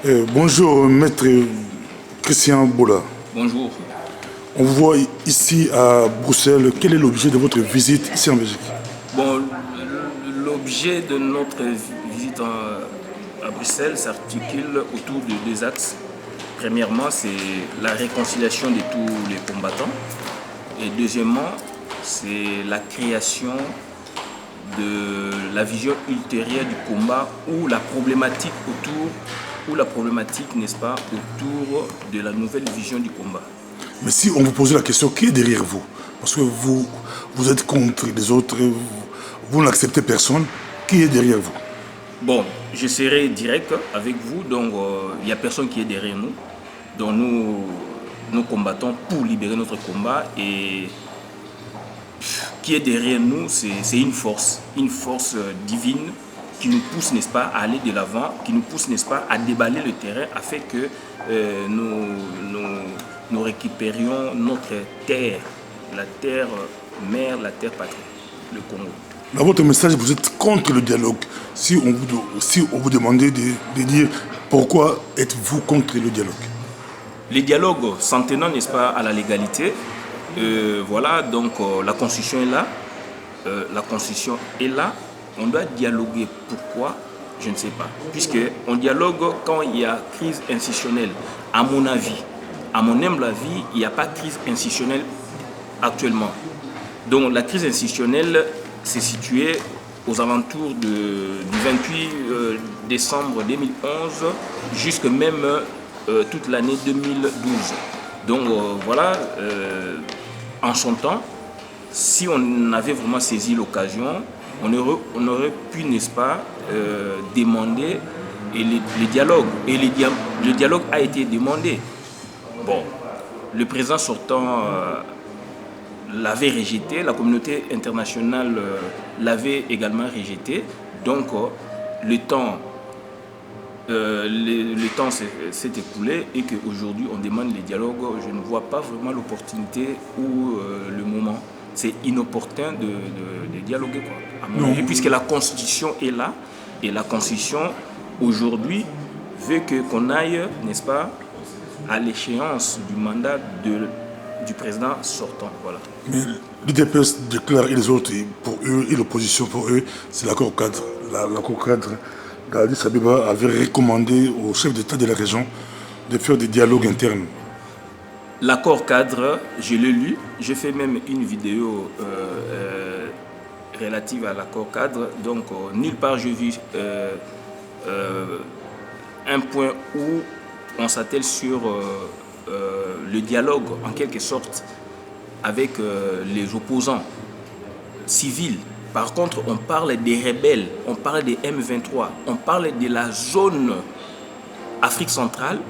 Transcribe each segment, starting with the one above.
Bonjour, maître Christian Boula. Bonjour. On vous voit ici à Bruxelles. Quel est l'objet de votre visite ici en Belgique? Bon, l'objet de notre visite à Bruxelles s'articule autour de deux axes. Premièrement, c'est la réconciliation de tous les combattants. Et deuxièmement, c'est la création de la vision ultérieure du combat ou la problématique n'est-ce pas, autour de la nouvelle vision du combat. Mais si on vous pose la question, qui est derrière vous? Parce que vous êtes contre les autres, vous n'acceptez personne. Qui est derrière vous? Bon, je serai direct avec vous, donc il n'y a personne qui est derrière nous. Donc nous combattons pour libérer notre combat et qui est derrière nous, c'est une force divine qui nous pousse, n'est-ce pas, à aller de l'avant, qui nous pousse, n'est-ce pas, à déballer le terrain afin que nous récupérions notre terre, la terre mère, la terre patrie, le Congo. Dans votre message, vous êtes contre le dialogue. Si on vous demandait de dire pourquoi êtes-vous contre le dialogue? Les dialogues s'en tenant, n'est-ce pas, à la légalité, voilà, donc la Constitution est là. On doit dialoguer. Pourquoi? Je ne sais pas. Puisqu'on dialogue quand il y a crise institutionnelle. À mon avis, à mon humble avis, il n'y a pas de crise institutionnelle actuellement. Donc la crise institutionnelle s'est située aux alentours du 28 décembre 2011 jusqu'à même toute l'année 2012. Donc voilà, en son temps, si on avait vraiment saisi l'occasion, on aurait pu, n'est-ce pas, demander les dialogues. Et le dialogue a été demandé. Bon, le président sortant l'avait rejeté, la communauté internationale l'avait également rejeté. Donc le temps s'est écoulé et qu'aujourd'hui on demande les dialogues. Je ne vois pas vraiment l'opportunité ou le moment. C'est inopportun de dialoguer, quoi, à mon avis, puisque la Constitution est là et la Constitution aujourd'hui veut qu'on aille, n'est-ce pas, à l'échéance du mandat du président sortant. Voilà. Mais l'UDPS déclare et les autres, pour eux, et l'opposition pour eux, c'est l'accord cadre. L'accord cadre d'Addis Abeba avait recommandé aux chefs d'État de la région de faire des dialogues internes. L'accord cadre, je l'ai lu, j'ai fait même une vidéo relative à l'accord cadre. Donc, nulle part j'ai vu un point où on s'attelle sur le dialogue, en quelque sorte, avec les opposants civils. Par contre, on parle des rebelles, on parle des M23, on parle de la zone Afrique centrale,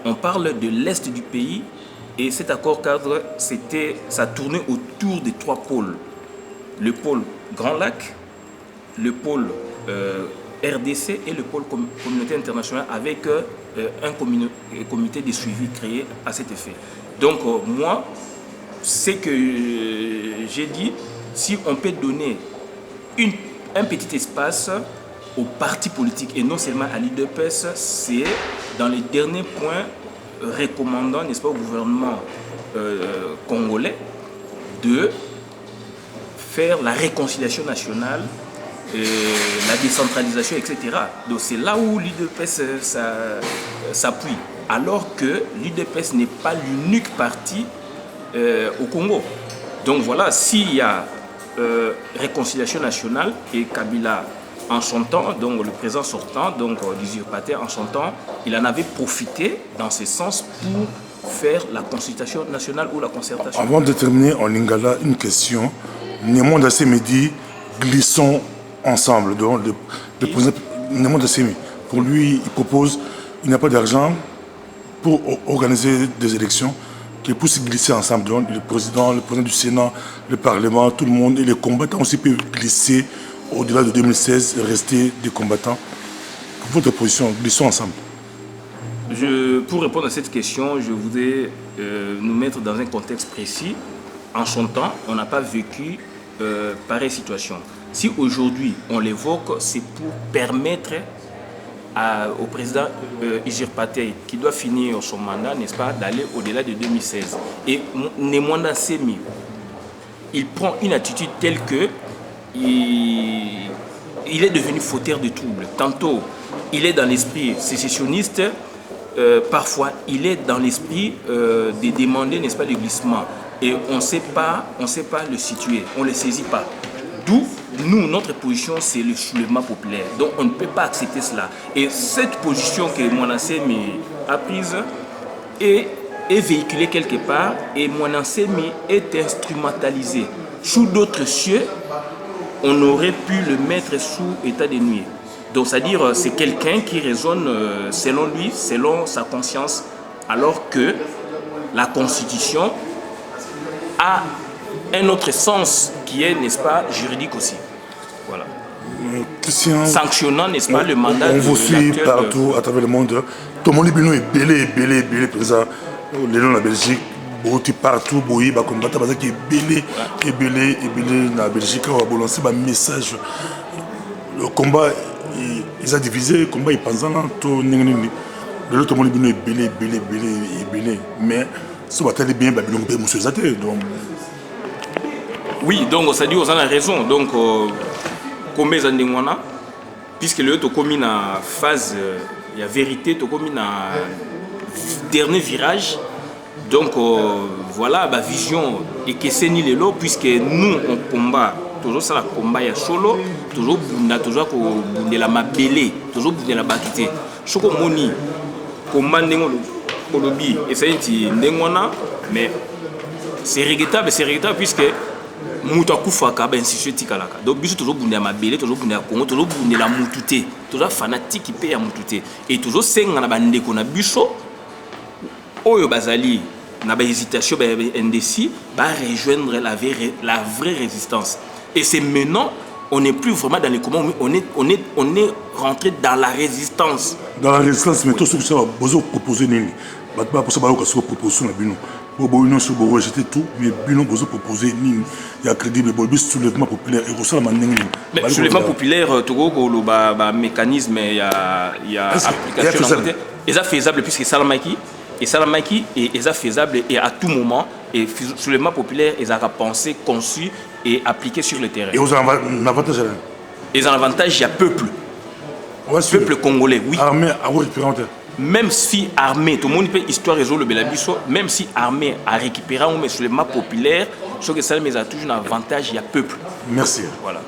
on parle de l'Est du pays. Et cet accord cadre, ça tournait autour des trois pôles. Le pôle Grand Lac, le pôle RDC et le pôle communauté internationale avec un comité de suivi créé à cet effet. Donc moi, c'est que j'ai dit, si on peut donner un petit espace aux partis politiques et non seulement à l'UDPS, c'est dans les derniers points recommandant, n'est-ce pas, au gouvernement congolais de faire la réconciliation nationale, la décentralisation, etc. Donc c'est là où l'UDPS s'appuie. Alors que l'UDPS n'est pas l'unique parti au Congo. Donc voilà, s'il y a réconciliation nationale et Kabila en son temps, donc le président sortant, donc l'usurpateur en son temps, il en avait profité dans ce sens pour faire la consultation nationale ou la concertation. Avant de terminer en lingala, une question. Némon Dassemi dit glissons ensemble. Donc le président Némon Dassemi, pour lui, il propose, il n'a pas d'argent pour organiser des élections, qu'il puisse glisser ensemble. Donc le président du Sénat, le Parlement, tout le monde et les combattants aussi peuvent glisser au-delà de 2016, rester des combattants. Votre position, glissons ensemble. Pour répondre à cette question, je voudrais nous mettre dans un contexte précis. En son temps, on n'a pas vécu pareille situation. Si aujourd'hui on l'évoque, c'est pour permettre au président usurpateur qui doit finir son mandat, n'est-ce pas, d'aller au-delà de 2016. Et Nemwanda Semi, il prend une attitude telle que il est devenu fauteur de troubles. Tantôt, il est dans l'esprit sécessionniste, parfois, il est dans l'esprit de demander, n'est-ce pas, le glissement. Et on ne sait pas le situer, on ne le saisit pas. D'où, nous, notre position, c'est le soulèvement populaire. Donc, on ne peut pas accepter cela. Et cette position que Mwanasemi a prise est véhiculée quelque part et Mwanasemi est instrumentalisé. Sous d'autres cieux, on aurait pu le mettre sous état de nuit. Donc, c'est-à-dire, c'est quelqu'un qui raisonne selon lui, selon sa conscience, alors que la Constitution a un autre sens qui est, n'est-ce pas, juridique aussi. Voilà. Christian, sanctionnant, n'est-ce pas, le mandat on vous suit partout à travers le monde. Tout le monde est belé, présent. Les gens de la Belgique, partout, boyi, bah combattre, bah qui est belé, la Belgique, on va lancer un message. Le combat, ils ont divisé, le combat, ils pensent là, tout le monde est belé, mais ce qui va bien, Babylone, monsieur Zate, donc. Oui, donc ça dit, on a raison. Donc, comme les Andengwana, puisque le to commis en phase, il y a vérité, to commis en dernier virage. Donc, voilà, la vision et que c'est ni le lot, puisque nous, on combat, toujours ça, le combat, il y a solo, toujours que la mabélé, toujours la bakité. Ce qu'on moni, combat Ndengolobi, et ça y est, Ndengwana, mais c'est regrettable puisque mutu akufaka ba institution tikalaka donc biso toujours bunda mabele toujours bunda Congo toujours bunda la mutute toujours fanatique pe ya mutute et toujours senga na bandeko na biso oyo bazali na ba hésitation ba indécis ba rejoindre la vraie résistance et c'est maintenant on n'est plus vraiment dans les combats on est rentré dans la résistance mais tout ce que ça va besoin proposer nini ba pour ça ba ko proposition na bino Bobo sur Bobo j'étais tout mais Bino Bozo proposé il y a crédible Bobo soulèvement populaire et ressort la manière mais soulèvement populaire Togo le mécanisme il y a application et ça faisable puisque Salamaki et ça faisable et à tout moment et soulèvement populaire ils ont pensé conçu et appliqué sur le terrain et vous avez un avantage il y a un avantage il y a peuple congolais oui armée à vous représenter. Même si armée, tout le monde peut histoire résoudre le Belabiso, même si armée a récupéré un soulèvement populaire, ce que ça mais a toujours un avantage, il y a peuple. Merci. Voilà.